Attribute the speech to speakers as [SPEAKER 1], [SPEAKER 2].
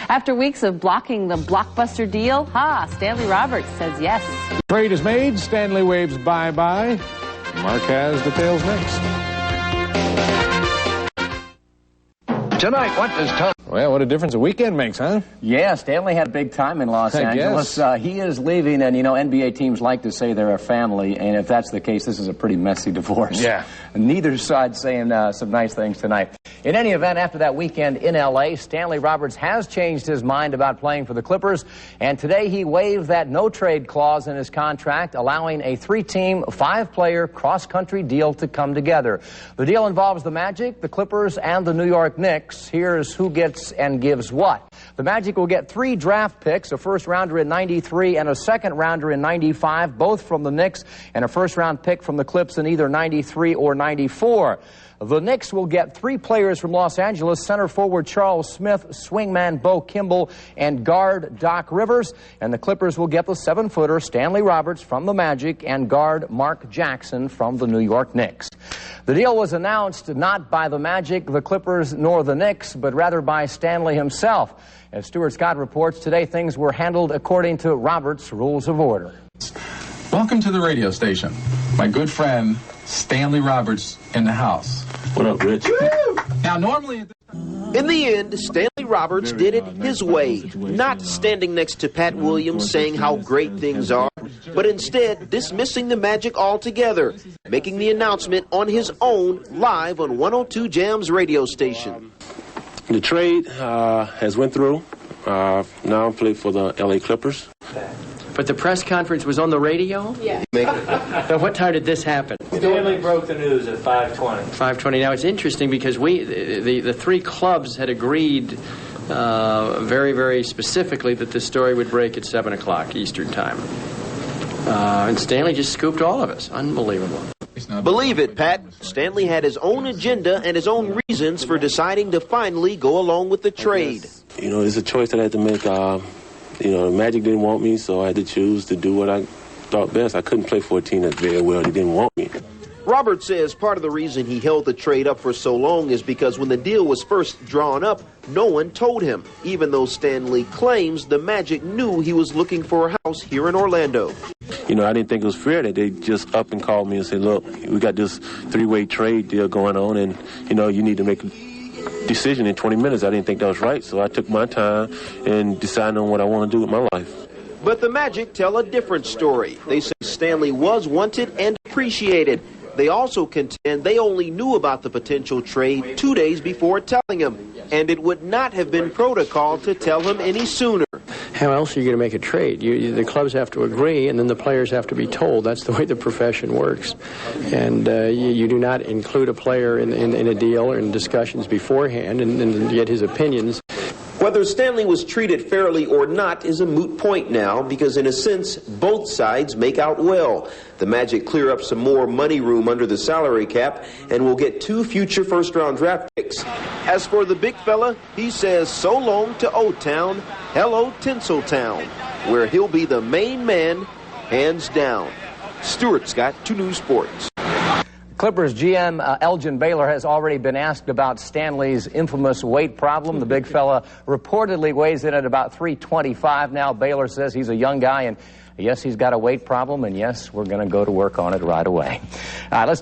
[SPEAKER 1] After weeks of blocking the blockbuster deal, Stanley Roberts says yes.
[SPEAKER 2] Trade is made. Stanley waves bye-bye. Mark has details next.
[SPEAKER 3] Tonight, what does Tom...
[SPEAKER 2] Well, what a difference a weekend makes, huh?
[SPEAKER 3] Yeah, Stanley had a big time in Los Angeles. He is leaving, and, you know, NBA teams like to say they're a family, and if that's the case, this is a pretty messy divorce.
[SPEAKER 2] Yeah.
[SPEAKER 3] Neither side saying some nice things tonight. In any event, after that weekend in L.A., Stanley Roberts has changed his mind about playing for the Clippers, and today he waived that no-trade clause in his contract, allowing a 3-team, 5-player cross-country deal to come together. The deal involves the Magic, the Clippers, and the New York Knicks. Here's who gets and gives what. The Magic will get 3 draft picks, a first-rounder in '93 and a second-rounder in '95, both from the Knicks, and a first-round pick from the Clips in either '93 or '94. The Knicks will get 3 players from Los Angeles, center forward Charles Smith, swingman Bo Kimble, and guard Doc Rivers. And the Clippers will get the 7-footer Stanley Roberts from the Magic and guard Mark Jackson from the New York Knicks. The deal was announced not by the Magic, the Clippers, nor the Knicks, but rather by Stanley himself. As Stuart Scott reports, today things were handled according to Roberts' rules of order.
[SPEAKER 4] Welcome to the radio station. My good friend, Stanley Roberts, in the house.
[SPEAKER 5] What up, Rich?
[SPEAKER 4] Now, normally...
[SPEAKER 6] In the end, Stanley Roberts did it his way, not standing next to Pat Williams saying how great things are, but instead dismissing the Magic altogether, making the announcement on his own live on 102 Jam's radio station.
[SPEAKER 5] The trade has went through. Now I play for the LA Clippers.
[SPEAKER 7] But the press conference was on the radio?
[SPEAKER 6] Yeah.
[SPEAKER 7] So what time did this happen?
[SPEAKER 8] Stanley broke the news at 5:20.
[SPEAKER 7] 5:20. Now, it's interesting because the 3 clubs had agreed very, very specifically that this story would break at 7 o'clock Eastern time. And Stanley just scooped all of us. Unbelievable.
[SPEAKER 6] Believe it, Pat. Stanley had his own agenda and his own reasons for deciding to finally go along with the trade.
[SPEAKER 5] You know, it's a choice that I had to make. You know, the Magic didn't want me, so I had to choose to do what I thought best. I couldn't play for a team that very well. They didn't want me.
[SPEAKER 6] Robert says part of the reason he held the trade up for so long is because when the deal was first drawn up, no one told him, even though Stanley claims the Magic knew he was looking for a house here in Orlando.
[SPEAKER 5] You know, I didn't think it was fair that they just up and called me and said, look, we got this 3-way trade deal going on, and, you know, you need to make a decision in 20 minutes. I didn't think that was right, so I took my time and decided on what I want to do with my life.
[SPEAKER 6] But the Magic tell a different story. They say Stanley was wanted and appreciated. They also contend they only knew about the potential trade 2 days before telling him, and it would not have been protocol to tell him any sooner.
[SPEAKER 7] How else are you going to make a trade? The clubs have to agree, and then the players have to be told. That's the way the profession works. And you do not include a player in a deal or in discussions beforehand and get his opinions.
[SPEAKER 6] Whether Stanley was treated fairly or not is a moot point now because, in a sense, both sides make out well. The Magic clear up some more money room under the salary cap and will get 2 future first-round draft picks. As for the big fella, he says so long to O-Town, hello Tinseltown, where he'll be the main man, hands down. Stuart Scott, 2 News Sports.
[SPEAKER 3] Clippers GM Elgin Baylor has already been asked about Stanley's infamous weight problem. The big fella reportedly weighs in at about 325 now. Baylor says he's a young guy, and yes, he's got a weight problem, and yes, we're going to go to work on it right away. Let's talk